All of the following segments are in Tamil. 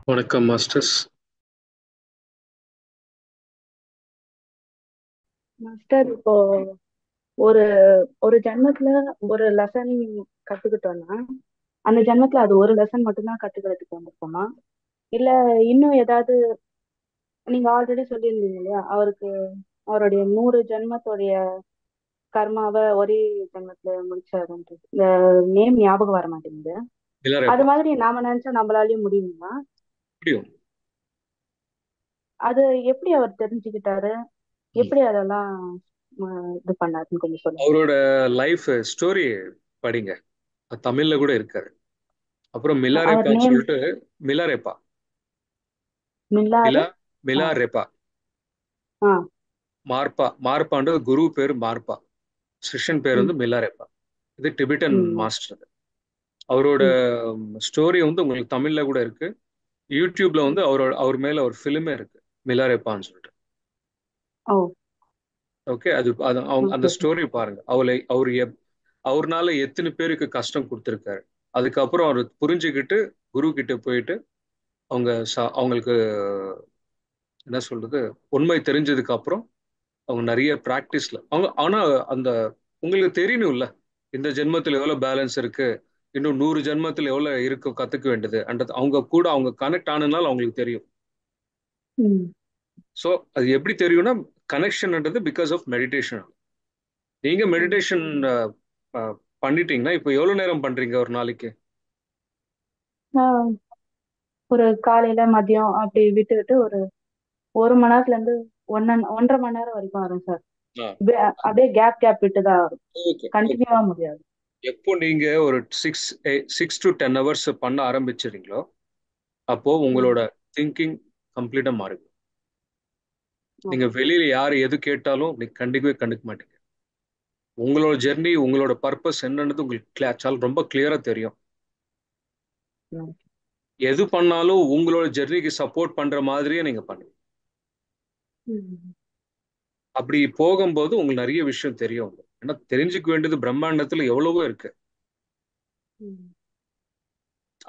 வணக்கம் மாஸ்டர்ஸ். மாஸ்டர் இப்போ ஒரு ஒரு ஜென்மத்துல ஒரு லெசன் கத்துக்கிட்டோம்னா அந்த ஜென்மத்துல அது ஒரு லெசன் மட்டும்தான் கத்துக்கிறதுக்கு வந்திருக்கோமா? இல்ல இன்னும் ஏதாவது? நீங்க ஆல்ரெடி சொல்லியிருந்தீங்க இல்லையா, அவருடைய 100 ஜென்மத்துடைய கர்மாவை ஒரே ஜென்மத்துல முடிச்சாருன்றது. இந்த நேம் ஞாபகம் வர மாட்டேங்குது. அது இளரேப்பா மாதிரி நாம நினைச்சா நம்மளாலயும் முடியுமா? முடியும். அது எப்படி அவர் தெரிஞ்சுக்கிட்டாரு? ம். எப்படி அதெல்லாம் இது பண்ணாருன்னு கொஞ்சம் சொல்லுங்க. அவரோட லைஃப் ஸ்டோரி படிங்க. அது தமிழ்ல கூட இருக்காரு. அப்புறம் அவர் மிலாரேப்பான்னு நேம் சொல்லிட்டு மிலாரேப்பா மில்லாறு. மிலா ஆ. மிலாரேப்பா ஆ. மார்ப்பான்ற குரு பேர் மார்ப்பா. சிஷ்யன் பேர் வந்து ம். மிலாரேப்பா. இது டிபிட்டன் ம். மாஸ்டர். அவரோட ம். ஸ்டோரி வந்து உங்களுக்கு தமிழ்ல கூட இருக்கு. யூடியூப்ல வந்து அவர் மேல ஒரு ஃபிலிமே இருக்கு, மிலாரேப்பான்னு சொல்லிட்டு. ஓ. ஓகே, அது அது அவங்க அந்த ஓகே சார். ஸ்டோரி பாருங்க. அவர்னால எத்தனை பேருக்கு கஷ்டம் கொடுத்துருக்காரு. அதுக்கப்புறம் அவர் புரிஞ்சுக்கிட்டு குரு கிட்ட போயிட்டு அவங்களுக்கு என்ன சொல்றது, உண்மை தெரிஞ்சதுக்கு அப்புறம் அவங்க நிறைய பிராக்டிஸ்ல அவங்க ஆனா அந்த உங்களுக்கு தெரியணும்ல, இந்த ஜென்மத்தில் எவ்வளவு பேலன்ஸ் இருக்கு, இன்னும் 100 ஜென்மத்தில் எவ்வளவு இருக்கு கத்துக்க வேண்டியது அன்றது அவங்க கூட அவங்க கனெக்ட் ஆனதுனால அவங்களுக்கு தெரியும். ம். ஸோ அது எப்படி தெரியும்னா, கனெக்ஷன்ன்றது பிகாஸ் ஆஃப் மெடிடேஷன். நீங்க ம். மெடிடேஷன் பண்ணிட்டீங்கன்னா இப்போ எவ்வளவு நேரம் பண்றீங்க ஒரு நாளைக்கு? நான் ஒரு காலையில மதியம் அப்படி விட்டு விட்டு ஒரு 1 மணி நேரத்துல இருந்து 1.5 மணி நேரம் வரைக்கும் வரும் சார். அப்படியே கேப் கேப் விட்டு தான் வரும். ஓகே. கண்டினியூவா முடியாது. எப்போ நீங்க ஒரு 6 to 10 hours பண்ண ஆரம்பிச்சிடுறீங்களோ, அப்போ ம். உங்களோட திங்கிங் கம்ப்ளீட்டா மாறும். நீங்க ஓகே சார். வெளியில யார் எது கேட்டாலும் நீங்க கண்டுக்கவே கண்டுக்க மாட்டீங்க. உங்களோட ஜெர்னி, உங்களோட பர்பஸ் என்னன்றது உங்களுக்கு ரொம்ப கிளியரா தெரியும். ம். எது பண்ணாலும் உங்களோட ஜெர்னிக்கு சப்போர்ட் பண்ற மாதிரியே நீங்க பண்ணுங்க. ம். அப்படி போகும்போது உங்களுக்கு நிறைய விஷயம் தெரியும். ஏன்னா தெரிஞ்சுக்க வேண்டியது பிரம்மாண்டத்துல எவ்வளவோ இருக்கு. ம்.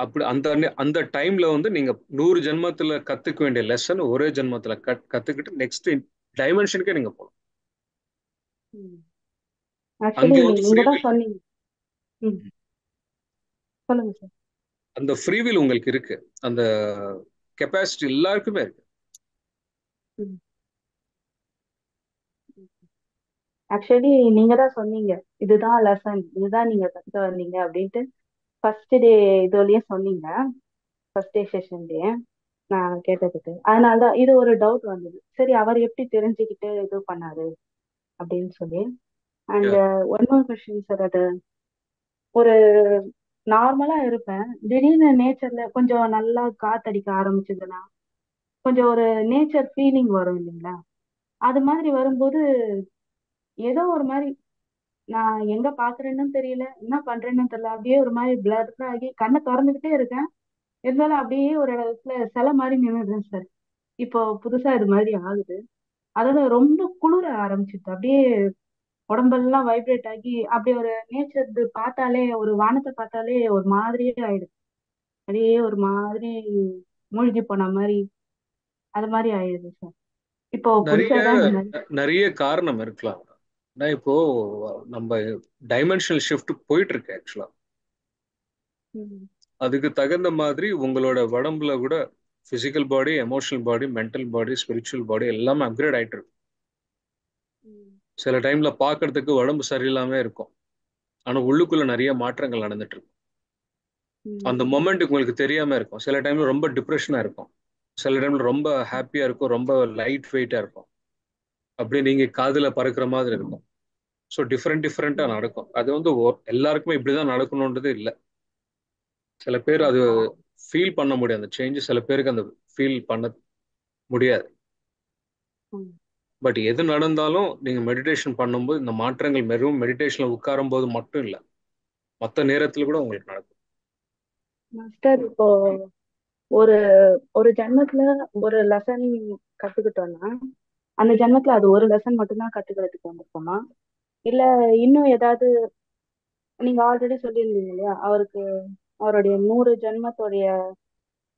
அப்படி அந்த அந்த டைம்ல வந்து நீங்க 100 ஜென்மத்துல கத்துக்க வேண்டிய லெசன் ஒரே ஜென்மத்துல கத்துக்கிட்டு நெக்ஸ்ட் டைமென்ஷனுக்கே நீங்க போகலாம். ம். அங்க ஆக்சுவலி வந்து நீங்க தான் சொன்னீங்க. ம். சொல்லுங்க சார். அந்த ஃப்ரீவில் உங்களுக்கு இருக்கு. அந்த கெப்பாசிட்டி எல்லாருக்குமே இருக்கு. ம். ஆக்சுவலி நீங்க தான் சொன்னீங்க, இதுதான் லெசன், இதுதான் நீங்க கத்துக்க வந்தீங்க அப்படின்ட்டு. ஃபர்ஸ்ட் டே இதுலயே சொன்னீங்க. ஃபர்ஸ்ட் டே செஷன்லயே நான் கேட்டதுக்கு அதனாலதான் இது ஒரு டவுட் வந்தது. சரி, அவர் எப்படி தெரிஞ்சுக்கிட்டு இது பண்ணாரு அப்படின்னு சொல்லி. And Yeah. One more question sir. அது ஒரு நார்மலா இருப்பேன், திடீர்னு நேச்சர்ல கொஞ்சம் நல்லா காத்தடிக்க ஆரம்பிச்சதுன்னா கொஞ்சம் ஒரு நேச்சர் ஃபீலிங் வரும் இல்லைங்களா? அது மாதிரி வரும்போது ஏதோ ஒரு மாதிரி நான் எங்க பாக்குறேன்னு தெரியல, என்ன பண்றேன்னு தெரியல, அப்படியே ஒரு மாதிரி பிளர் ஆகி கண்ணை திறந்துகிட்டே இருக்கேன். இருந்தாலும் அப்படியே ஒரு இடத்துல சிலை மாதிரி நின்றுடுறேன் சார். இப்போ புதுசா இது மாதிரி ஆகுது. அதாவது ரொம்ப குளிர ஆரம்பிச்சிட்டு அப்படியே உடம்பெல்லாம் வைப்ரேட் ஆகி அப்படியே ஒரு நேச்சர் பார்த்தாலே, ஒரு வானத்தை பார்த்தாலே ஒரு மாதிரியே ஆயிடுது. அப்படியே ஒரு மாதிரி மூழ்கி போன மாதிரி அது மாதிரி ஆயிடுது சார். இப்போ நிறைய புதுசா தான் இந்த மாதிரி. நிறைய காரணம் இருக்கலாம். ஆனா இப்போ நம்ம டைமென்ஷனல் ஷிஃப்ட் போயிட்டு இருக்கு ஆக்சுவலா. ம். அதுக்கு தகுந்த மாதிரி உங்களோட உடம்புல கூட பிசிக்கல் பாடி, எமோஷனல் பாடி, மென்டல் பாடி, ஸ்பிரிச்சுவல் பாடி எல்லாமே அப்கிரேட் ஆயிட்டு இருக்கு. ம். சில டைம்ல பார்க்கிறதுக்கு உடம்பு சரியில்லாம இருக்கும், ஆனா உள்ளுக்குள்ள நிறைய மாற்றங்கள் நடந்துட்டு இருக்கும். அந்த ம். மொமெண்ட் உங்களுக்கு தெரியாம இருக்கும். சில டைம்ல ரொம்ப டிப்ரெஷனா இருக்கும், சில டைம்ல ரொம்ப ஹாப்பியா இருக்கும், ரொம்ப லைட் வெயிட்டா இருக்கும். அப்படியே நீங்க காதுல பறக்கிற மாதிரி இருக்கும். ஸோ டிஃப்ரெண்டா ம். நடக்கும். அது வந்து எல்லாருக்குமே இப்படிதான் நடக்கணுன்றது இல்லை. சில பேர் அது ஓகே. ஃபீல் பண்ண முடியும் அந்த சேஞ்ச், சில பேருக்கு அந்த ஃபீல் பண்ண முடியாது. ம். பட் எது நடந்தாலும் நீங்க மெடிடேஷன் பண்ணும்போது இந்த மாற்றங்கள் வெறும் மெடிடேஷன்ல உட்காரும் போது மட்டும் இல்லை, மற்ற நேரத்துல கூட உங்களுக்கு நடக்கும். மாஸ்டர் இப்போ ஒரு ஒரு ஜென்மத்துல ஒரு லெசன் கத்துக்கிட்டோம்னா அந்த ஜென்மத்துல அது ஒரு லெசன் மட்டும்தான் கத்துக்கிறதுக்கு வந்திருக்கோமா? இல்ல இன்னும் ஏதாவது? நீங்க ஆல்ரெடி சொல்லியிருந்தீங்க இல்லையா, அவருடைய 100 ஜென்மத்துடைய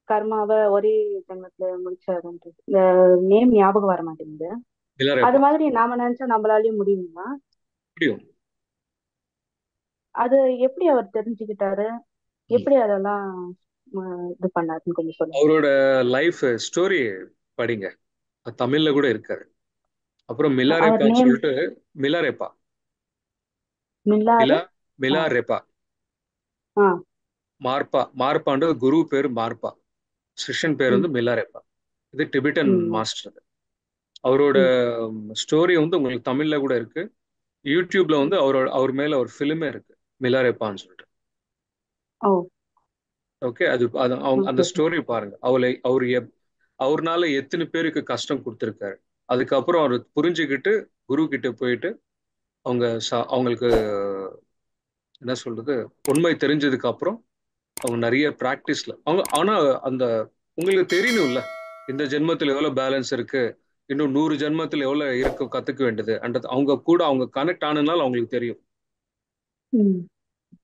கர்மாவை ஒரே ஜென்மத்துல முடிச்சாருன்றது இந்த நேம் ஞாபகம் வர மாட்டேங்குது. அது மிலாரேப்பா. மாதிரி நாம நினைச்சா நம்மளாலயும் முடியுங்களா? முடியும். அது எப்படி அவர் தெரிஞ்சுக்கிட்டாரு? ம். எப்படி அதெல்லாம் இது பண்ணாருன்னு கொஞ்சம் சொல்லுங்க. அவரோட லைஃப் ஸ்டோரி படிங்க, அது தமிழ்ல கூட இருக்காரு. அப்புறம் அவர் மிலாரேப்பான்னு நேம் சொல்லிட்டு. மிலாரேப்பா. மில்லாரு. மிலா ஆ. மிலாரேப்பா. ஆ. மார்ப்பா. மார்ப்பாண்டு குரு பேர் மார்ப்பா. சிஷ்யன் பேர் ம். வந்து மிலாரேப்பா. இது டிபெட்டன் ம். மாஸ்டர். அவரோட ம். ஸ்டோரி வந்து உங்களுக்கு தமிழ்ல கூட இருக்கு. யூடியூப்ல வந்து ம். அவர் மேல ஒரு ஃபிலிமே இருக்கு, மிலாரேப்பான்னு சொல்லிட்டு. ஓ. ஓகே, அது அவங்க அந்த ஓகே சார். ஸ்டோரி பாருங்க. அவர்னால எத்தனை பேருக்கு கஷ்டம் கொடுத்துருக்காரு. அதுக்கப்புறம் அவர் புரிஞ்சுக்கிட்டு குரு கிட்ட போயிட்டு அவங்களுக்கு என்ன சொல்றது, உண்மை தெரிஞ்சதுக்கு அப்புறம் அவங்க நிறைய பிராக்டிஸ்ல அவங்க ஆனா அந்த உங்களுக்கு தெரியணும்ல, இந்த ஜென்மத்தில் எவ்வளவு பேலன்ஸ் இருக்கு, இன்னும் 100 ஜென்மத்தில் எவ்வளவு இருக்கு கத்துக்க வேண்டியது அன்றது அவங்க கூட அவங்க கனெக்ட் ஆனதுனால அவங்களுக்கு தெரியும். ம்.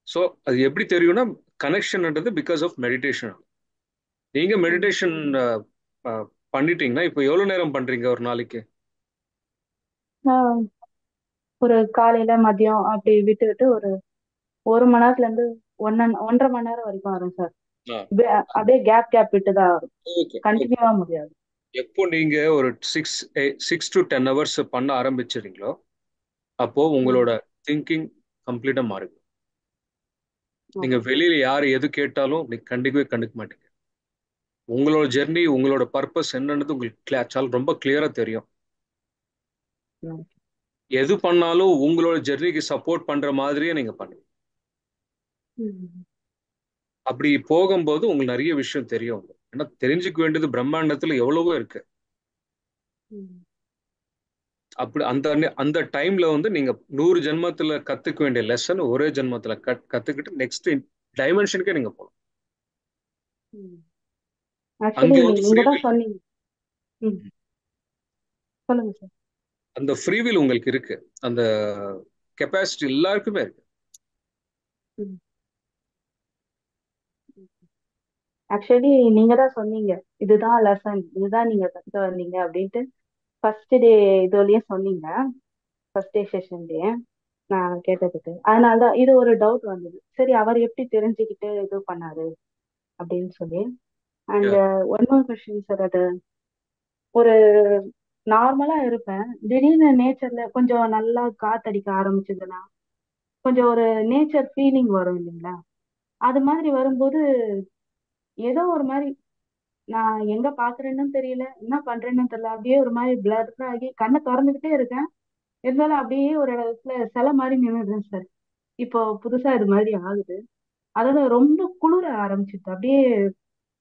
ஸோ அது எப்படி தெரியும்னா, கனெக்ஷன்ன்றது பிகாஸ் ஆஃப் மெடிடேஷன். நீங்க ம். மெடிடேஷன் பண்ணிட்டீங்கன்னா, இப்போ எவ்வளவு நேரம் பண்றீங்க ஒரு நாளைக்கு? நான் ஒரு காலையில மதியம் அப்படி விட்டு விட்டு ஒரு 1 மணி நேரத்துல இருந்து 1.5 மணி நேரம் வரைக்கும் வரும் சார். அப்படியே கேப் கேப் விட்டு தான் வரும். ஓகே. கண்டினியூவா முடியாது. எப்போ நீங்க ஒரு 6 to 10 hours பண்ண ஆரம்பிச்சிடுறீங்களோ, அப்போ ம். உங்களோட திங்கிங் கம்ப்ளீட்டா மாறும். நீங்க ஓகே. வெளியில யார் எது கேட்டாலும் நீங்க கண்டுக்கவே கண்டுக்க மாட்டீங்க. உங்களோட ஜெர்னி, உங்களோட பர்பஸ் என்னன்றது உங்களுக்கு ரொம்ப கிளியரா தெரியும். ம். எது பண்ணாலும் உங்களோட ஜெர்னிக்கு சப்போர்ட் பண்ற மாதிரியே நீங்க பண்ணுங்க. ம். அப்படி போகும்போது உங்களுக்கு நிறைய விஷயம் தெரியும். ஏன்னா தெரிஞ்சுக்க வேண்டியது பிரம்மாண்டத்துல எவ்வளவோ இருக்கு. ம். அப்படி அந்த அந்த டைம்ல வந்து நீங்க 100 ஜென்மத்துல கத்துக்க வேண்டிய லெசன் ஒரே ஜென்மத்துல கத்துக்கிட்டு நெக்ஸ்ட் டைமென்ஷனுக்கே நீங்க போகலாம். ம். ஆக்சுவலி அங்க வந்து நீங்க தான் ஃப்ரீவில். சொன்னீங்க. ம். சொல்லுங்க சார். அந்த ஃப்ரீவில் உங்களுக்கு இருக்கு. அந்த கெப்பாசிட்டி எல்லாருக்குமே இருக்கு. ம். ஆக்சுவலி நீங்க தான் சொன்னீங்க, இதுதான் லெசன், இதுதான் நீங்க கத்துக்க வந்தீங்க அப்படின்ட்டு ஃபர்ஸ்ட் டே இதுலயே சொன்னீங்க. ஃபர்ஸ்ட் டே செஷன்லயே நான் கேட்டதுக்கு அதனாலதான் இது ஒரு டவுட் வந்தது. சரி அவர் எப்படி தெரிஞ்சுக்கிட்டு இது பண்ணாரு அப்படின்னு சொல்லி. And Yeah. One more question sir. அது ஒரு நார்மலா இருப்பேன், திடீர்னு நேச்சர்ல கொஞ்சம் நல்லா காத்தடிக்க ஆரம்பிச்சதுன்னா கொஞ்சம் ஒரு நேச்சர் ஃபீலிங் வரும் இல்லைங்களா? அது மாதிரி வரும்போது ஏதோ ஒரு மாதிரி நான் எங்க பாக்குறேன்னு தெரியல, என்ன பண்றேன்னு தெரியல, அப்படியே ஒரு மாதிரி பிளர் ஆகி கண்ணை திறந்துகிட்டே இருக்கேன். இருந்தாலும் அப்படியே ஒரு இடத்துல சிலை மாதிரி நின்றுடுறேன் சார். இப்போ புதுசா இது மாதிரி ஆகுது. அதாவது ரொம்ப குளிர ஆரம்பிச்சுது. அப்படியே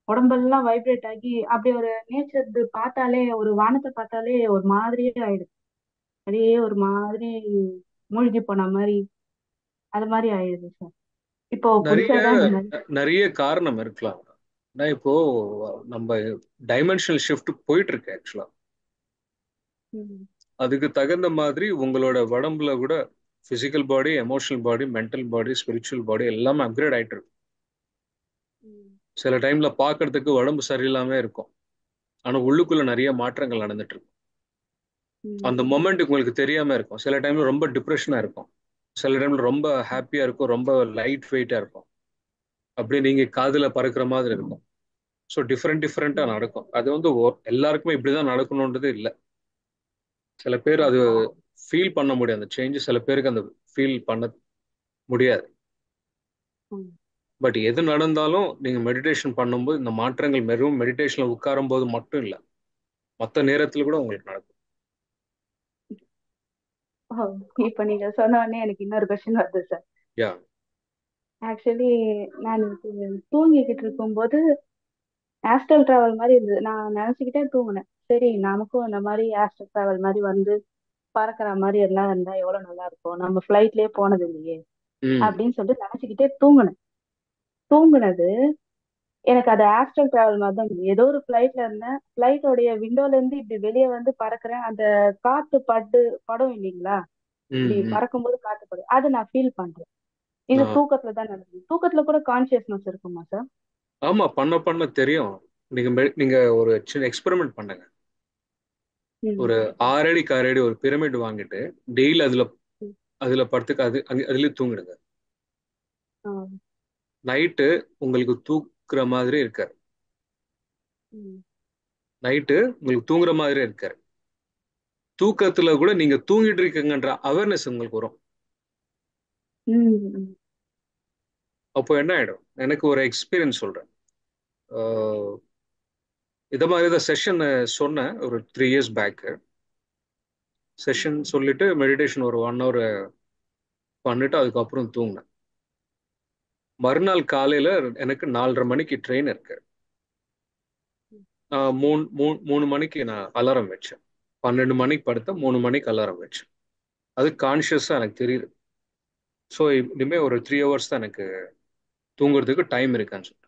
உடம்பெல்லாம் வைப்ரேட் ஆகி அப்படியே ஒரு நேச்சர் பார்த்தாலே, ஒரு வானத்தை பார்த்தாலே ஒரு மாதிரியே ஆயிடுது. அப்படியே ஒரு மாதிரி மூழ்கி போன மாதிரி அது மாதிரி ஆயிடுது சார். இப்போ புதுசா நிறைய தான் இந்த மாதிரி. நிறைய காரணம் இருக்கலாம். ஆனா இப்போ நம்ம டைமென்ஷனல் ஷிஃப்ட் போயிட்டு இருக்கு ஆக்சுவலா. ம். அதுக்கு தகுந்த மாதிரி உங்களோட உடம்புல கூட பிசிக்கல் பாடி, எமோஷனல் பாடி, மென்டல் பாடி, ஸ்பிரிச்சுவல் பாடி எல்லாமே அப்கிரேட் ஆயிட்டு இருக்கு. ம். சில டைம்ல பார்க்கிறதுக்கு உடம்பு சரியில்லாம இருக்கும், ஆனா உள்ளுக்குள்ள நிறைய மாற்றங்கள் நடந்துட்டு இருக்கும். அந்த ம். மொமெண்ட் உங்களுக்கு தெரியாம இருக்கும். சில டைம்ல ரொம்ப டிப்ரெஷனா இருக்கும், சில டைம்ல ரொம்ப ஹாப்பியா இருக்கும், ரொம்ப லைட் வெயிட்டா இருக்கும். அப்படியே நீங்க காதுல பறக்கிற மாதிரி இருக்கும். ஸோ டிஃப்ரெண்ட் டிஃப்ரெண்டா ம். நடக்கும். அது வந்து எல்லாருக்குமே இப்படிதான் நடக்கணுன்றது இல்லை. சில பேர் அது ஓகே. ஃபீல் பண்ண முடியும் அந்த சேஞ்ச், சில பேருக்கு அந்த ஃபீல் பண்ண முடியாது. ம். பட் எது நடந்தாலும் நீங்க மெடிடேஷன் பண்ணும்போது இந்த மாற்றங்கள் வெறும் மெடிடேஷன்ல உட்காரும் போது மட்டும் இல்லை, மற்ற நேரத்துல கூட உங்களுக்கு நடக்கும். ஓ, இப்ப நீங்க சொன்ன உடனே எனக்கு இன்னொரு கொஸ்டின் வருது சார். யா. ஆக்சுவலி நான் இன்னைக்கு தூங்கிக்கிட்டு இருக்கும்போது ஆஸ்ட்ரல் டிராவல் மாதிரி இருந்தது. நான் நினைச்சுக்கிட்டே தூங்கினேன். சரி நமக்கும் இந்த மாதிரி ஆஸ்ட்ரல் டிராவல் மாதிரி வந்து பறக்கிற மாதிரி எல்லாம் இருந்தா எவ்வளவு நல்லா இருக்கும், நம்ம ஃபிளைட்லயே போனது இல்லையே ம். அப்படின்னு சொல்லிட்டு நினைச்சுக்கிட்டே தூங்கினேன். தூங்குனது எனக்கு அது ஆஸ்ட்ரல் டிராவல் மாதிரி தான் இருந்தது. ஏதோ ஒரு ஃபிளைட்ல இருந்தேன், ஃபிளைட்டோடைய விண்டோல இருந்து இப்படி வெளியே வந்து பறக்குறேன். அந்த காத்து படும் இல்லைங்களா? ம். இப்படி ம். பறக்கும்போது காத்து படும், அது நான் ஃபீல் பண்றேன். இது ஆ. தூக்கத்துல தான் நடக்குது. தூக்கத்துல கூட கான்சியஸ்னஸ் இருக்குமா சார்? ஆமா, பண்ண பண்ண தெரியும். நீங்க ஒரு சின்ன எக்ஸ்பெரிமெண்ட் பண்ணுங்க. ம். ஒரு 6 அடிக்கு 6 அடி ஒரு பிரமிட் வாங்கிட்டு டெய்லி அதுல ம். அதுல படுத்துக்க அதுலயே தூங்கிடுங்க. ஆ. நைட்டு உங்களுக்கு தூக்குற மாதிரி இருக்காரு. ம். நைட்டு உங்களுக்கு தூங்குற மாதிரி இருக்காரு. தூக்கத்துல கூட நீங்க தூங்கிட்டு இருக்கீங்கன்ற அவேர்னஸ் உங்களுக்கு வரும். ம். அப்போ என்ன ஆயிடும்? எனக்கு ஒரு எக்ஸ்பீரியன்ஸ் சொல்றேன். ஆஹ் இத மாதிரி தான் செஷன் சொன்னேன் ஒரு 3 இயர்ஸ் பேக். செஷன் சொல்லிட்டு மெடிடேஷன் ஒரு 1 hour பண்ணிட்டு அதுக்கப்புறம் தூங்கினேன். மறுநாள் காலையில எனக்கு 4:30 மணிக்கு ட்ரெயின் இருக்கு. நான் 3 மணிக்கு நான் அலாரம் வச்சேன். 12 மணிக்கு படுத்த 3 மணிக்கு அலாரம் வச்சேன். அது கான்சியஸா எனக்கு தெரியுது. ஸோ இனிமே ஒரு 3 hours தான் எனக்கு தூங்குறதுக்கு டைம் இருக்கான்னு சொல்லிட்டு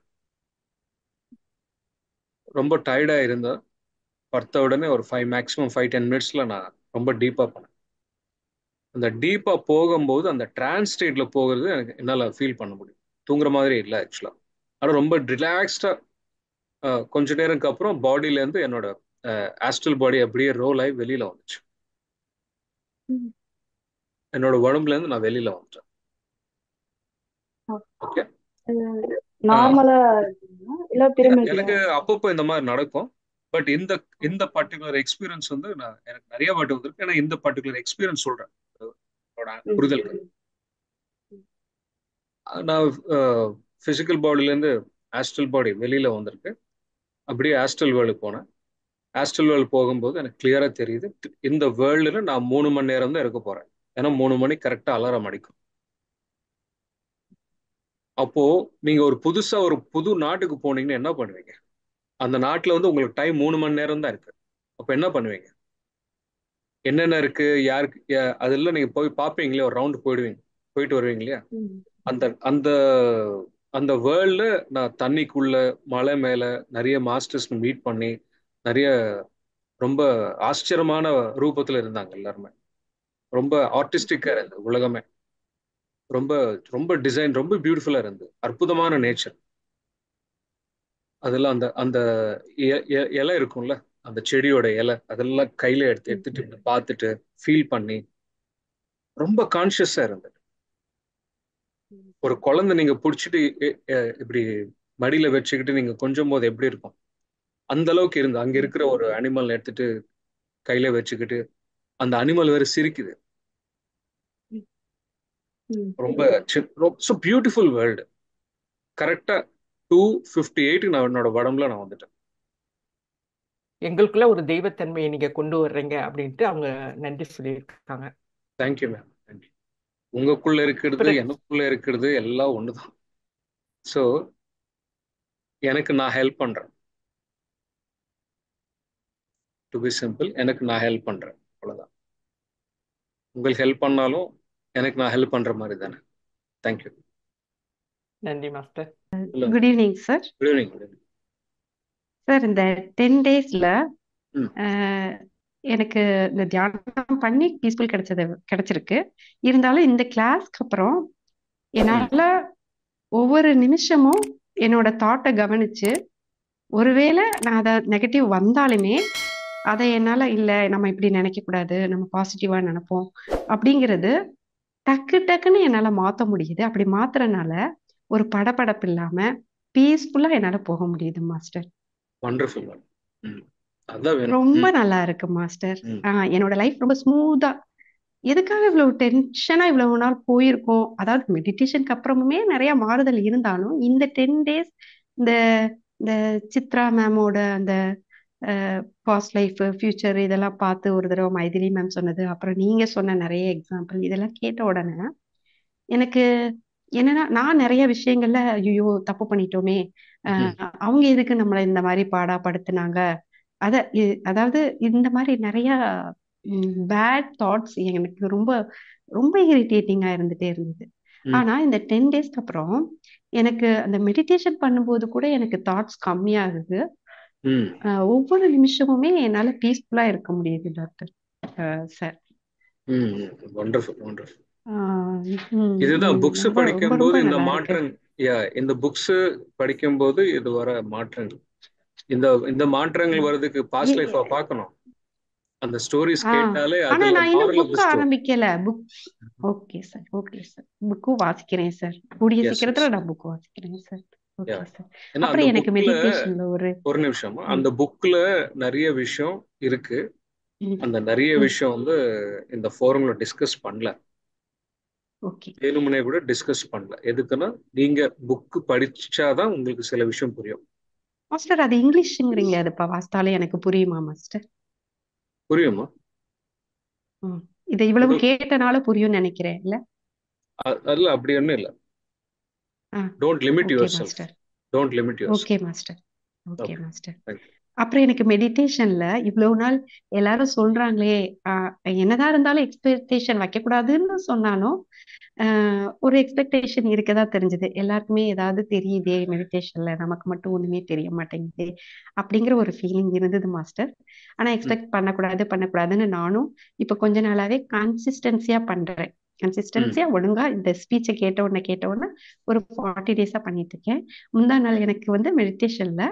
ரொம்ப டயர்டா இருந்தா படுத்த உடனே ஒரு 5 மேக்ஸிமம் 5-10 மினிட்ஸ்ல நான் ரொம்ப டீப்பா பண்ணேன். அந்த டீப்பா போகும்போது அந்த டிரான்ஸ் ஸ்டேட்ல போகிறது எனக்கு என்னால ஃபீல் பண்ண முடியும். தூங்குற மாதிரி இல்லை ஆக்சுவலா. ஆனா ரொம்ப ரிலாக்ஸ்டா கொஞ்ச நேரம்க்கு அப்புறம் பாடியில இருந்து என்னோட ஆஸ்ட்ரல் பாடி அப்படியே ரோல் ஆகி வெளியில வந்துச்சு. ம். என்னோட உடம்புல இருந்து நான் வெளியில வந்துட்டேன். ஓகே. நார்மலா இருக்குங்களா இல்ல பிரமிட்ல? எனக்கு அப்பப்போ இந்த மாதிரி நடக்கும். பட் இந்த இந்த பர்டிகுலர் எக்ஸ்பீரியன்ஸ் வந்து எனக்கு நிறைய வாட்டி வந்திருக்கு. ஏன்னா இந்த பர்டிகுலர் எக்ஸ்பீரியன்ஸ் சொல்றேன் என்னோட ம். புரிதலுக்கு. நான் பிசிக்கல் பாடியில இருந்து ஆஸ்ட்ரல் பாடி வெளியில வந்திருக்கு. அப்படியே ஆஸ்ட்ரல் வேர்ல்டு போனேன். ஆஸ்ட்ரல் வேர்ல்டு போகும்போது எனக்கு கிளியரா தெரியுது இந்த வேர்ல்டுல நான் 3 மணி நேரம் தான் இருக்க போறேன். ஏன்னா 3 மணிக்கு கரெக்டா அலாரம் அடிக்கும். அப்போ நீங்க ஒரு புதுசா ஒரு புது நாட்டுக்கு போனீங்கன்னா என்ன பண்ணுவீங்க? அந்த நாட்டுல வந்து உங்களுக்கு டைம் 3 மணி நேரம் தான் இருக்கு. அப்ப என்ன பண்ணுவீங்க? என்னென்ன இருக்கு யாருக்கு அதெல்லாம் நீங்க போய் பார்ப்பீங்களே, ஒரு ரவுண்ட் போயிட்டு வருவீங்க இல்லையா? ம். அந்த அந்த அந்த வேர்ல்ட்ல நான் தண்ணிக்குள்ள மலை மேல நிறைய மாஸ்டர்ஸ் மீட் பண்ணி நிறைய ரொம்ப ஆச்சரியமான ரூபத்துல இருந்தாங்க எல்லாருமே. ரொம்ப ஆர்டிஸ்டிக்கா இருந்தது உலகமே. ரொம்ப ரொம்ப டிசைன் ரொம்ப பியூட்டிஃபுல்லா இருந்தது. அற்புதமான நேச்சர். அதெல்லாம் அந்த அந்த இலை இருக்கும்ல, அந்த செடியோட இலை அதெல்லாம் கையில ம். எடுத்துட்டு இப்படி பார்த்துட்டு ஃபீல் பண்ணி ரொம்ப கான்சியஸா இருந்தது. ஒரு குழந்தை நீங்க பிடிச்சிட்டு இப்படி மடியில வச்சுக்கிட்டு நீங்க கொஞ்சம் போது எப்படி இருக்கும் அந்த அளவுக்கு இருந்து அங்க ம். இருக்கிற ஒரு அனிமல் எடுத்துட்டு கையில வச்சுக்கிட்டு அந்த அனிமல் வேற சிரிக்குது. ம். ரொம்ப பியூட்டிஃபுல் வேர்ல்டு. கரெக்டா 2:58 நான் என்னோட உடம்புல நான் வந்துட்டேன். எங்களுக்குள்ள ஒரு தெய்வத்தன்மையை நீங்க கொண்டு வர்றீங்க அப்படின்ட்டு அவங்க நன்றி சொல்லியிருக்காங்க. Thank you ma'am, thank you. உங்களுக்குள்ள இருக்கிறது அப்புறம் எனக்குள்ள இருக்கிறது எல்லாம் ஒண்ணுதான். ஸோ எனக்கு நான் ஹெல்ப் பண்றேன். டு பி சிம்பிள், எனக்கு நான் ஹெல்ப் பண்றேன், அவ்வளவுதான். உங்களுக்கு ஹெல்ப் பண்ணாலும் எனக்கு நான் ஹெல்ப் பண்ற மாதிரி தானே. தேங்க்யூ. நன்றி மாஸ்டர். சொல்லுங்க. Good evening sir. Good evening. Sir இந்த 10 டேஸ்ல ம். எனக்கு இந்த தியானம் பண்ணி பீஸ்ஃபுல் கிடைச்சிருக்கு. இருந்தாலும் இந்த கிளாஸ்க்கு அப்புறம் ம். என்னால ஒவ்வொரு நிமிஷமும் என்னோட தாட்டை கவனிச்சு ஒருவேளை நான் அதை நெகட்டிவ் வந்தாலுமே அதை என்னால இல்ல நம்ம இப்படி நினைக்க கூடாது, நம்ம பாசிட்டிவா நினைப்போம் அப்படிங்கிறது டக்குன்னு என்னால மாத்த முடியுது. அப்படி மாத்துறனால ஒரு படபடப்பு இல்லாம பீஸ்ஃபுல்லா என்னால போக முடியுது மாஸ்டர். Wonderful ma'am. ம். அதான் வேணும். ரொம்ப ம். நல்லா இருக்கு மாஸ்டர். ம். என்னோட லைஃப் ரொம்ப ஸ்மூத்தா. எதுக்காக இவ்வளவு டென்ஷனா இவ்வளவு நாள் போயிருக்கோம்? அதாவது மெடிடேஷனுக்கு அப்புறமுமே நிறைய மாறுதல் இருந்தாலும் இந்த 10 டேஸ் இந்த இந்த சித்ரா மேமோட அந்த பாஸ்ட் லைஃப் ஃபியூச்சர் இதெல்லாம் பார்த்து ஒரு தடவை மைதிலி மேம் சொன்னது, அப்புறம் நீங்க சொன்ன நிறைய எக்ஸாம்பிள் இதெல்லாம் கேட்ட உடனே எனக்கு என்னன்னா நான் நிறைய விஷயங்கள்ல ஐயோ தப்பு பண்ணிட்டோமே, ம். அவங்க எதுக்கு நம்மளை இந்த மாதிரி பாடாப்படுத்துனாங்க, அதாவது இந்த மாதிரி நிறைய பேட் தாட்ஸ் எனக்கு ரொம்ப ரொம்ப இரிட்டேட்டிங்கா இருந்துட்டே இருந்தது. ம். ஆனா இந்த 10 டேஸ்க்கு அப்புறம் எனக்கு அந்த மெடிடேஷன் பண்ணும்போது கூட எனக்கு தாட்ஸ் கம்மியாகுது. ம். ஒவ்வொரு நிமிஷமுமே என்னால பீஸ்ஃபுல்லா இருக்க முடியுது டாக்டர் சார். ம். Wonderful, wonderful. இதுதான் ரொம்ப புக்ஸ் ரொம்ப படிக்கும்போது ரொம்ப இந்த நல்லா இருக்கு. மாற்றம். இந்த புக்ஸ் படிக்கும்போது இது வர மாற்றங்கள். இந்த இந்த மாற்றங்கள் ம். வர்றதுக்கு பாஸ்ட் ஏ- லைஃபா பார்க்கணும். அந்த ஸ்டோரிஸ் ஆ கேட்டாலே ஆனா அதுல நான் இன்னும் moral of the book story. ஆரம்பிக்கல. Okay sir, okay sir. புக்கும் வாசிக்கிறேன் சார். கூடிய எஸ் எஸ். சீக்கிரத்துல நான் புக் வாசிக்கிறேன் சார். Okay sir. ஏன்னா அந்த அப்புறம் எனக்கு புக்ல மெடிடேஷன்ல ஒரு நிமிஷம், ம், அந்த புக்ல நிறைய விஷயம் இருக்கு. ம், அந்த நிறைய ம். விஷயம் வந்து இந்த ஃபோரம்ல டிஸ்கஸ் பண்ணல, ஓகே வேணுமுனே கூட டிஸ்கஸ் பண்ணல. எதுக்குன்னா நீங்க புக் படிச்சாதான் உங்களுக்கு சில விஷயம் புரியும். மாஸ்டர். அது இங்கிலீஷ்ங்கிறீங்க, அது இப்ப வாசித்தாலே எனக்கு புரியுமா மாஸ்டர்? புரியுமா? ம். இதை இவ்வளவு அது கேட்டனால புரியும்னு நினைக்கிறேன் இல்ல? அதுல அப்படி ஒன்றும் இல்லை. Ah don't limit okay yourself. Master. Don't limit your okay self. Master. Okay okay, master. Thank you. அப்புறம் எனக்கு மெடிடேஷன்ல இவ்வளவு நாள் எல்லாரும் சொல்றாங்களே, என்னதான் இருந்தாலும் எக்ஸ்பெக்டேஷன் வைக்கக்கூடாதுன்னு சொன்னாலும் ஒரு எக்ஸ்பெக்டேஷன் இருக்கதான் தெரிஞ்சது. எல்லாருக்குமே ஏதாவது தெரியுதே மெடிடேஷன்ல, நமக்கு மட்டும் ஒண்ணுமே தெரிய மாட்டேங்குது அப்படிங்கிற ஒரு ஃபீலிங் இருந்தது மாஸ்டர். ஆனா ம் எக்ஸ்பெக்ட் பண்ணக்கூடாதுன்னு நானும் இப்ப கொஞ்ச நாளாவே கன்சிஸ்டன்சியா பண்றேன். ம் கன்சிஸ்டன்சியா ஒழுங்கா இந்த ஸ்பீச்சை கேட்ட உடனே ஒரு 40 டேஸா பண்ணிட்டு இருக்கேன். முந்தா நாள் எனக்கு வந்து மெடிடேஷன்ல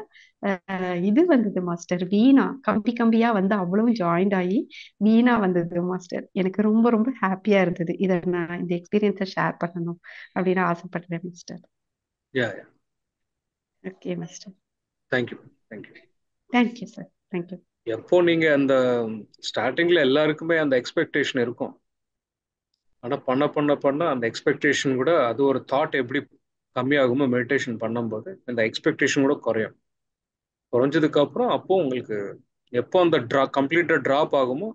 இது வந்தது மாஸ்டர். வீணா கம்பி கம்பியா வந்து அவ்வளவும் ஜாயிண்ட் ஆகி வீணா வந்தது மாஸ்டர். எனக்கு ரொம்ப ரொம்ப ஹாப்பியா இருந்தது. இதை நான் இந்த எக்ஸ்பீரியன்ஸை ஷேர் பண்ணணும் அப்படின்னு ஆசைப்படுறேன் master. Yeah yeah, okay master. Thank you thank you. Thank you sir, thank you. எப்போ நீங்க அந்த ஸ்டார்டிங்ல எல்லாருக்குமே அந்த எக்ஸ்பெக்டேஷன் இருக்கும். ஆனா பண்ண பண்ண பண்ண அந்த எக்ஸ்பெக்டேஷன் கூட, அது ஒரு தாட் எப்படி கம்மியாகுமோ மெடிடேஷன் பண்ணும்போது அந்த எக்ஸ்பெக்டேஷன் கூட குறையும். குறைஞ்சதுக்கு அப்புறம் அப்போ உங்களுக்கு எப்போ அந்த கம்ப்ளீட்டா டிராப் ஆகுமோ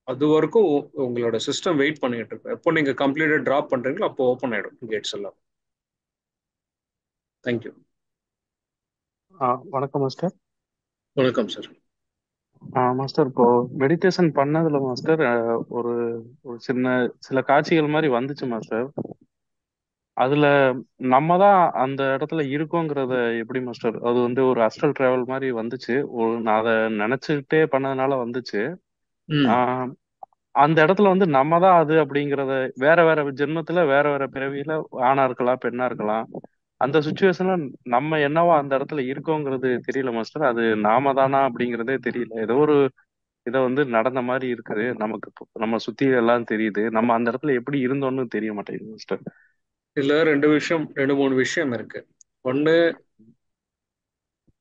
அது வரைக்கும் உங்களோட சிஸ்டம் வெயிட் பண்ணிட்டு இருக்கும். எப்போ நீங்க கம்ப்ளீட்டா டிராப் பண்றீங்களோ அப்போ ஓப்பன் ஆயிடும் கேட்ஸ் எல்லாம். தேங்க்யூ. வணக்கம் மாஸ்டர். வணக்கம் சார். மாஸ்டர், இப்போ மெடிடேஷன் பண்ணதுல மாஸ்டர் ஒரு ஒரு சில காட்சிகள் மாதிரி வந்துச்சு மாஸ்டர். அதுல நம்ம தான் அந்த இடத்துல இருக்கோங்கிறத எப்படி மாஸ்டர்? அது வந்து ஒரு அஸ்ட்ரல் டிராவல் மாதிரி வந்துச்சு. நான் அதை நினைச்சுக்கிட்டே பண்ணதுனால வந்துச்சு. ம் ஆஹ் அந்த இடத்துல வந்து நம்ம தான் அது அப்படிங்கிறத, வேற வேற ஜென்மத்துல வேற வேற பிறவியில ஆணா இருக்கலாம் பெண்ணா இருக்கலாம், அந்த சுச்சுவேஷன்ல நம்ம என்னவா அந்த இடத்துல இருக்கோங்கிறது தெரியல மாஸ்டர். அது நாம தானா அப்படிங்கிறதே தெரியல. ஏதோ ஒரு இதை வந்து நடந்த மாதிரி இருக்குது நமக்கு. நம்ம சுத்தி எல்லாம் தெரியுது, நம்ம அந்த இடத்துல எப்படி இருந்தோம்னு தெரிய மாட்டேங்குது மாஸ்டர். இதுல ரெண்டு மூணு விஷயம் இருக்கு. ஒண்ணு,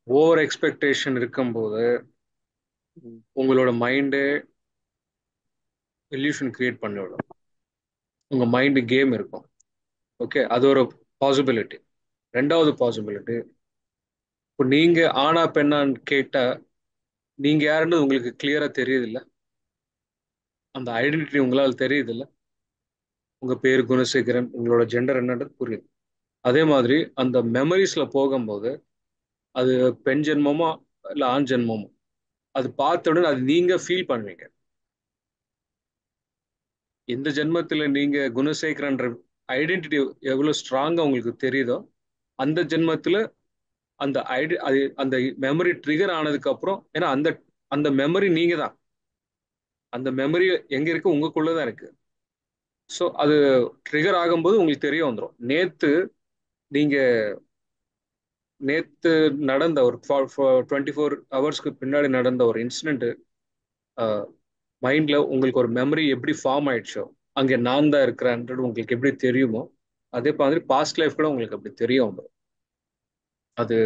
ஓவர் எக்ஸ்பெக்டேஷன் இருக்கும்போது ம். உங்களோட மைண்டு இல்யூஷன் கிரியேட் பண்ணிவிடும். உங்க மைண்டு கேம் இருக்கும். ஓகே, அது ஒரு பாசிபிலிட்டி. ரெண்டாவது பாசிபிலிட்டி, இப்போ நீங்க ஆணா பெண்ணான்னு கேட்டா நீங்க யாருன்னு உங்களுக்கு கிளியரா தெரியுது இல்ல, அந்த ஐடென்டிட்டி உங்களால் தெரியுது இல்ல, உங்க பேர் குணசேகரன், உங்களோட ஜெண்டர் என்னன்றது புரியுது. அதே மாதிரி அந்த மெமரிஸ்ல போகும்போது அது பெண் ஜென்மமோ இல்ல ஆண் ஜென்மமோ அது பார்த்த உடனே அது நீங்க ஃபீல் பண்ணுவீங்க. எந்த ஜென்மத்துல நீங்க குணசேகரன்ற ஐடென்டிட்டி எவ்வளவு ஸ்ட்ராங்கா உங்களுக்கு தெரியுதோ அந்த ஜென்மத்துல அந்த மெமரி ட்ரிகர் ஆனதுக்கு அப்புறம், ஏன்னா அந்த அந்த மெமரி நீங்க தான். அந்த மெமரி எங்க இருக்கு, உங்களுக்குள்ளதான் இருக்கு. ஸோ அது ட்ரிகர் ஆகும்போது உங்களுக்கு தெரிய வந்துடும். நீங்க நேத்து நடந்த ஒரு 24 ஹவர்ஸ்க்கு பின்னாடி நடந்த ஒரு இன்சிடென்ட் மைண்ட்ல உங்களுக்கு ஒரு மெமரி எப்படி ஃபார்ம் ஆயிடுச்சோ, அங்கே நான் தான் இருக்கிறேன்றது உங்களுக்கு எப்படி தெரியுமோ அதே மாதிரி பாஸ்ட் லைஃப் கூட உங்களுக்கு அப்படி தெரிய வந்துடும். அது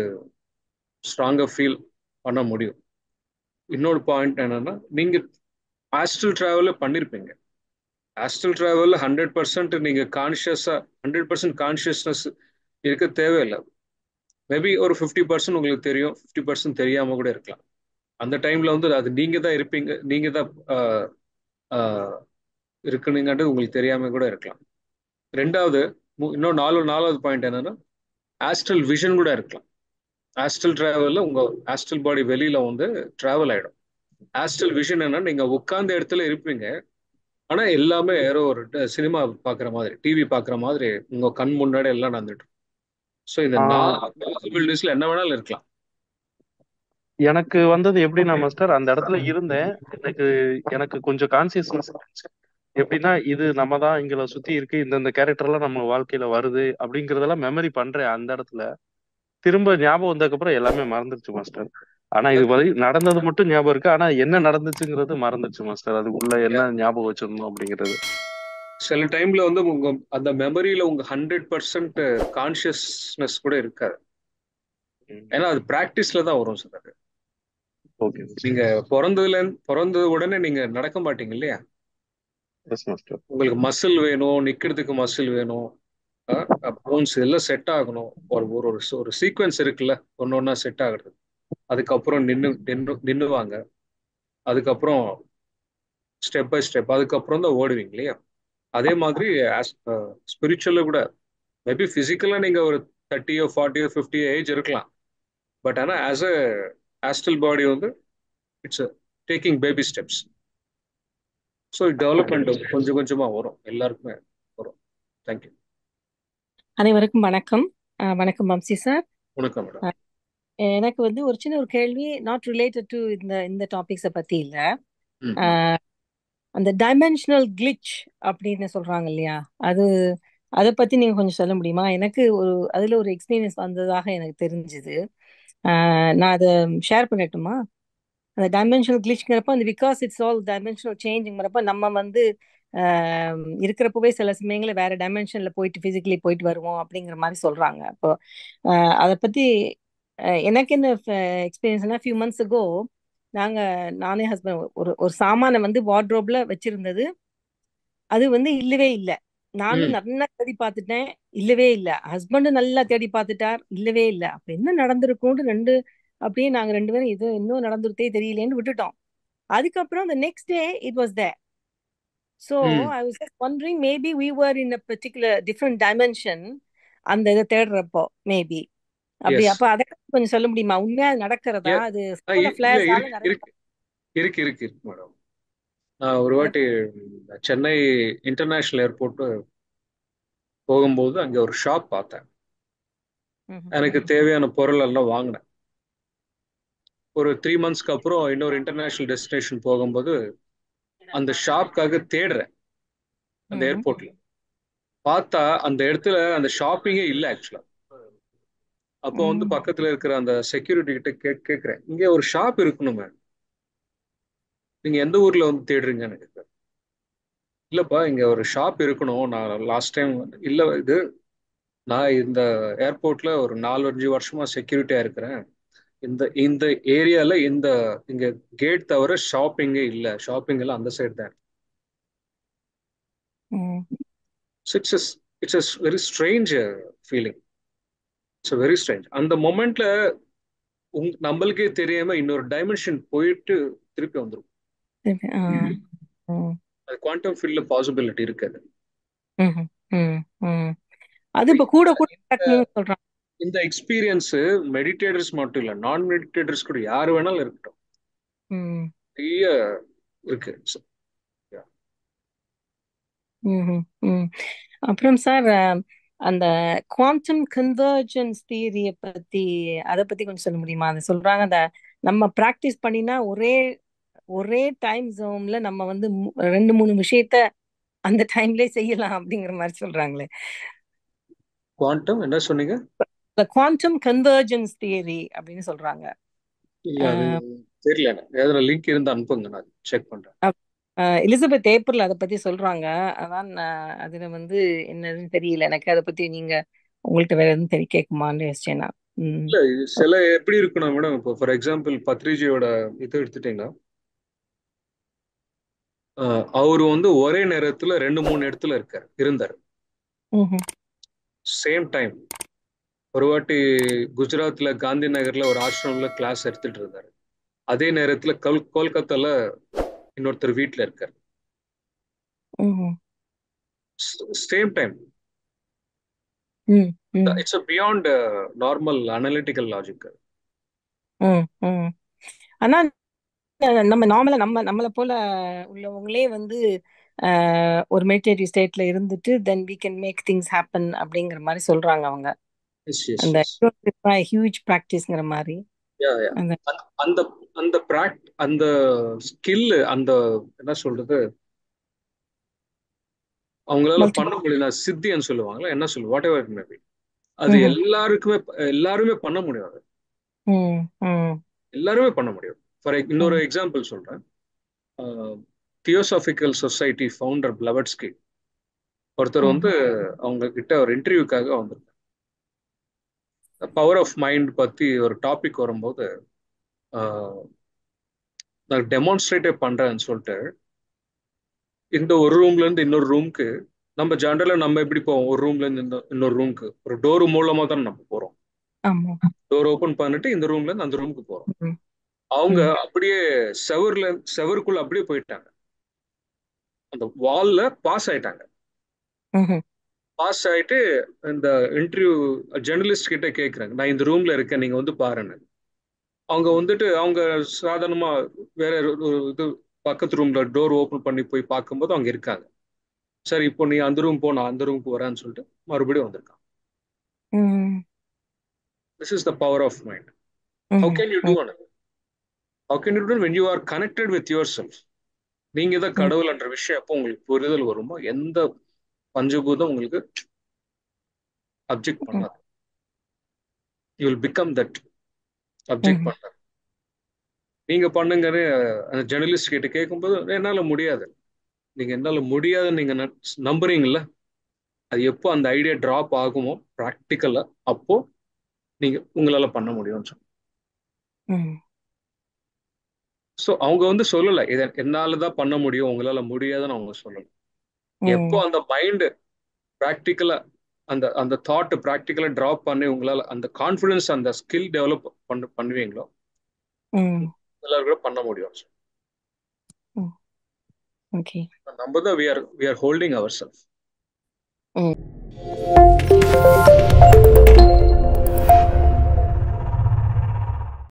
ஸ்ட்ராங்கா ஃபீல் பண்ண முடியும். இன்னொரு பாயிண்ட் என்னன்னா, நீங்க ஆஸ்ட்ரல் டிராவல் பண்ணிருப்பீங்க. ஆஸ்ட்ரல் டிராவல் 100% நீங்க கான்ஷியஸா 100% கான்ஷியஸ்னஸ் இருக்க தேவையில்லை. மேபி ஒரு 50% உங்களுக்கு தெரியும், 50% தெரியாம கூட இருக்கலாம். அந்த டைம்ல வந்து அது நீங்க தான் இருப்பீங்க, நீங்க தான் இருக்குனுங்கிறது உங்களுக்கு தெரியாம கூட இருக்கலாம். ரெண்டாவது, நாலாவது பாயிண்ட் என்னன்னா, ஆஸ்ட்ரல் விஷன் கூட இருக்கலாம். ஆஸ்ட்ரல் டிராவல்ல உங்க ஆஸ்ட்ரல் பாடி வெளியில வந்து டிராவல் ஆயிடும். ஆஸ்ட்ரல் விஷன் என்ன, நீங்க உட்கார்ந்த இடத்துல இருப்பீங்க, ஆனா எல்லாமே ஏதோ ஒரு சினிமா பாக்குற மாதிரி, டிவி பாக்குற மாதிரி உங்க கண் முன்னாடி எல்லாம் நடந்துட்டு. ஸோ இந்த ஆஹ் பாசிபிலிட்டிஸ்ல என்ன வேணாலும் இருக்கலாம். எனக்கு வந்தது எப்படின்னா மாஸ்டர், அந்த இடத்துல இருந்தேன். எனக்கு எனக்கு கொஞ்சம் கான்சியஸ்னஸ் இருந்துச்சு. எப்படின்னா, இது நம்ம தான் இங்களை சுத்தி இருக்கு, இந்த கேரக்டர்லாம் நம்ம வாழ்க்கையில வருது அப்படிங்கறதெல்லாம் மெமரி பண்றேன் அந்த இடத்துல. திரும்ப ஞாபகம் வந்ததுக்கு அப்புறம் எல்லாமே மறந்துருச்சு மாஸ்டர். ஆனா இது நடந்தது மட்டும் ஞாபகம் இருக்கு. ஆனா என்ன நடந்துச்சுங்கிறது மறந்துச்சு மாஸ்டர். அதுக்குள்ள என்ன ஞாபகம் வச்சிருந்தோம் அப்படிங்கிறது. சில டைம்ல வந்து உங்க அந்த மெமரியில உங்க 100% கான்சியஸ்னஸ் கூட இருக்காது. ஏன்னா அது பிராக்டிஸ்ல தான் வரும் சார். அது ஓகே நீங்க பிறந்தது உடனே நீங்க நடக்க மாட்டீங்க இல்லையா? மாஸ்டர். உங்களுக்கு மசில் வேணும், நிக்கிறதுக்கு மசில் வேணும், போன்ஸ் எல்லாம் செட் ஆகணும். ஒரு ஒரு ஒரு சீக்வன்ஸ் இருக்குல்ல, ஒன்னொன்னா செட் ஆகுறது. அதுக்கப்புறம் நின்னுவாங்க. அதுக்கப்புறம் ஸ்டெப் பை ஸ்டெப், அதுக்கப்புறம் தான் ஓடுவீங்க இல்லையா? அதே மாதிரி ஸ்பிரிச்சுவல கூட மேபி பிசிக்கலா நீங்க ஒரு 30 40 50 ஏஜ் இருக்கலாம். பட் ஆனா ஆஸ் அ ஆஸ்ட்ரல் பாடி வந்து it's taking baby steps. So development கொஞ்சம் கொஞ்சமா வரும், எல்லாருக்குமே வரும். தேங்க்யூ. அனைவருக்கும் வணக்கம். வணக்கம் வம்சி சார். வணக்கம் மேடம். எனக்கு வந்து ஒரு சின்ன ஒரு கேள்வி, நாட் ரிலேட்டட் டு இந்த டாபிக்ஸை பத்தி இல்ல. அந்த டைமென்ஷனல் கிளிச் அப்படின்னு சொல்றாங்க இல்லையா, அதை பத்தி நீங்க கொஞ்சம் சொல்ல முடியுமா? எனக்கு அதுல ஒரு எக்ஸ்பீரியன்ஸ் வந்ததாக எனக்கு தெரிஞ்சுது. நான் அதை ஷேர் பண்ணட்டுமா? அந்த டைமென்ஷனல் கிளிச்ங்கிறப்ப அந்த பிகாஸ் இட்ஸ் ஆல் டைமென்ஷனல் சேஞ்சுங்கிறப்ப நம்ம வந்து இருக்கிறப்பவே சில சமயங்களில் வேற டைமென்ஷன்ல போயிட்டு பிசிக்கலி போயிட்டு வருவோம் அப்படிங்கிற மாதிரி சொல்றாங்க. அப்போ அதை பத்தி எனக்கு என்ன எக்ஸ்பீரியன்ஸ்னா, ஃபியூ மந்த்ஸ் அகோ நானே ஹஸ்பண்ட் ஒரு சாமானை வந்து வார்ட்ரோப்ல வச்சிருந்தது. அது வந்து இல்லவே இல்லை. நானும் நல்லா தேடி பார்த்துட்டேன், இல்லவே இல்லை. ஹஸ்பண்டும் நல்லா தேடி பார்த்துட்டார், இல்லவே இல்லை. அப்ப என்ன நடந்திருக்கும்னு அப்படியே நாங்க 2 பேரும் இது இன்னும் நடந்துட்டே தெரியலேன்னு விட்டுட்டோம். அதுக்கப்புறம் the next day it was there. So I was just wondering, maybe we were in a particular different dimension அந்த இதை தேடுறப்போ மேபி அப்படி. அப்ப அதை கொஞ்சம் சொல்ல முடியுமா? உண்மையா நடக்கிறதா? அது இருக்கு மேடம். நான் ஒரு வாட்டி சென்னை இன்டர்நேஷனல் ஏர்போர்ட் போகும்போது அங்க ஒரு ஷாப் பார்த்தேன். எனக்கு தேவையான பொருள் எல்லாம் வாங்கினேன். ஒரு 3 monthsக்கு அப்புறம் இன்னொரு இன்டர்நேஷனல் டெஸ்டினேஷன் போகும்போது அந்த ஷாப்காக தேடுறேன். அந்த ஏர்போர்ட்ல பார்த்தா அந்த இடத்துல அந்த ஷாப்பிங்கே இல்லை ஆக்சுவலா. அப்போ வந்து பக்கத்துல இருக்கிற அந்த செக்யூரிட்டி கிட்ட கேட்கிறேன், இங்க ஒரு ஷாப் இருக்கணுமே, நீங்க எந்த ஊர்ல வந்து தேடுறீங்கன்னு கேட்கிறேன். இல்லப்பா இங்க ஒரு ஷாப் இருக்கணும், நான் லாஸ்ட் டைம் இல்ல, இது நான் இந்த ஏர்போர்ட்ல ஒரு 4-5 வருஷமா செக்யூரிட்டியா இருக்கிறேன். இந்த ஏரியால இங்க கேட் தவிர ஷாப்பிங்கே இல்ல, ஷாப்பிங் எல்லாம் அந்த சைடு தான். It's very strange feeling. It's very strange. அந்த மொமெண்ட்ல நம்மளுக்கே தெரியாம இன்னொரு டைமென்ஷன் போயிட்டு திருப்பி வந்துரும். அது குவாண்டம் ஃபீல்ட்ல பாசிபிலிட்டி இருக்காது. அது இப்ப கூட சொல்றாங்க. இந்த எக்ஸ்பீரியன்ஸ் மெடிடேட்டர்ஸ் மட்டும் இல்ல, நான் மெடிடேட்டர்ஸ் கூட யாரு வேணாலும் இருக்கட்டும், நிறைய இருக்கு. அப்புறம் சார், அந்த குவாண்டம் கன்வர்ஜென்ஸ் தியரியை பத்தி அதை பத்தி கொஞ்சம் சொல்ல முடியுமா? அதை சொல்றாங்க, அந்த நம்ம பிராக்டிஸ் பண்ணினா ஒரே டைம் ஜோன்ல நம்ம வந்து 2-3 விஷயத்த அந்த டைம்லயே செய்யலாம் அப்படிங்கிற மாதிரி சொல்றாங்களே. குவாண்டம் என்ன சொன்னீங்க? குவாண்டம் கன்வர்ஜென்ஸ் தியரி அப்படின்னு சொல்றாங்க. தெரியல, ஏதாவது லிங்க் இருந்தா அனுப்புங்க, நான் செக் பண்றேன். எலிசபெத் ஏப்ரல் அதை பத்தி சொல்றாங்க. அதான் அதுல வந்து என்னதுன்னு தெரியல எனக்கு. அதை பத்தி நீங்க உங்கள்கிட்ட வேற எதுவும் கேட்குமான்னு யோசிச்சேன் நான். இல்ல, சில எப்படி இருக்கணும் மேடம், இப்போ ஃபார் எக்ஸாம்பிள் பத்ரிஜியோட இது எடுத்துட்டீங்கன்னா, அவரு வந்து ஒரே நேரத்துல 2-3 இடத்துல இருந்தாரு சேம் டைம். ஒரு வாட்டி குஜராத்ல காந்தி நகர்ல ஒரு ஆசிரமம்ல கிளாஸ் எடுத்துட்டு இருந்தாரு. அதே நேரத்துல கோல்கத்தால இன்னொருத்தர் வீட்டுல இருக்காரு. Same time. It's beyond normal analytical logic. ஆனா நம்ம நார்மலா நம்மளை போல உள்ளவங்களே வந்து ஒரு மெடிடேட்டிவ் ஸ்டேட்ல இருந்துட்டு தென் we can make things happen அப்படிங்கிற மாதிரி சொல்றாங்க அவங்க. அந்த ஹியூஜ் பிராக்டிஸ்ங்கிற மாதிரி. அந்த ஸ்கில், அந்த என்ன சொல்றது, அவங்களால பண்ண முடியல, சித்தின்னு சொல்லுவாங்களா, என்ன சொல்லுவாங்க, வாட் எவர் மேபி, அது எல்லாருமே பண்ண முடியாது. எல்லாருமே பண்ண முடியும். இன்னொரு ம் எக்ஸாம்பிள் சொல்றேன். தியோசாபிக்கல் சொசைட்டி ஃபவுண்டர் பிளவட்ஸ்கி ஒருத்தர் ம் வந்து அவங்க கிட்ட ஒரு இன்டர்வியூக்காக வந்திருக்காங்க. பவர் ஆஃப் மைண்ட் பத்தி ஒரு டாபிக் வரும்போது நான் டெமான்ஸ்ட்ரேட்டே பண்றேன்னு சொல்லிட்டு இந்த ஒரு ரூம்ல இருந்து இன்னொரு ரூமுக்கு நம்ம ஜென்ரலா நம்ம எப்படி போவோம், ஒரு ரூம்ல இருந்து இன்னொரு ரூமுக்கு ஒரு டோர் மூலமா தான் நம்ம போறோம். ஆமா டோர் ஓபன் பண்ணிட்டு இந்த ரூம்ல இருந்து அந்த ரூமுக்கு போறோம். ம் அவங்க ம் அப்படியே செவருக்குள்ள அப்படியே போயிட்டாங்க. அந்த வால்ல பாஸ் ஆயிட்டாங்க. ம்ஹும். பாஸ் ஆயிட்டு இந்த இன்டர்வியூ ஜெர்னலிஸ்ட் கிட்ட கேட்குறாங்க, நான் இந்த ரூம்ல இருக்கேன், நீங்க வந்து பாருங்க. அவங்க வந்துட்டு அவங்க சாதாரணமா வேற ஒரு இது பக்கத்து ரூம்ல டோர் ஓபன் பண்ணி போய் பார்க்கும்போது அவங்க இருக்காங்க. சரி, இப்போ நீ அந்த ரூம் போ, நான் அந்த ரூமுக்கு வரேன்னு சொல்லிட்டு மறுபடியும் வந்திருக்கான். Hmm this is the power of mind. How hmm can you do another? How can you do when you are connected with yourself? நீங்க தான் ம் கடவுள் என்ற விஷயம் எப்போ உங்களுக்கு புரிதல் வருமோ எந்த பஞ்சபூதம் உங்களுக்கு அப்ஜெக்ட் ம் பண்ணாது. You will become that object ம் பண்ணாது. நீங்க பண்ணுங்கன்னு அந்த ஜெர்னலிஸ்ட் கிட்ட கேட்கும்போது என்னால முடியாது. நீங்க என்னால முடியாதுன்னு நீங்க நம்புறீங்கல்ல, அது எப்போ அந்த ஐடியா டிராப் ஆகுமோ ப்ராக்டிக்கலா, அப்போ நீங்க உங்களால பண்ண முடியும்னு சொன்னாங்க. ம் ஸோ அவங்க வந்து சொல்லலை இதை என்னால தான் பண்ண முடியும், உங்களால முடியாதுன்னு அவங்க சொல்லலை. எப்போ ம் அந்த மைண்டு ப்ராக்டிக்கலா அந்த அந்த தாட் ப்ராக்டிக்கலா டிராப் பண்ணி உங்களால அந்த கான்ஃபிடன்ஸ் அந்த ஸ்கில் டெவலப் பண்ணுவீங்களோ ம் எல்லாரும் கூட பண்ண முடியும். ம் ஓகே நம்ம தான் we are holding ourselves. ம்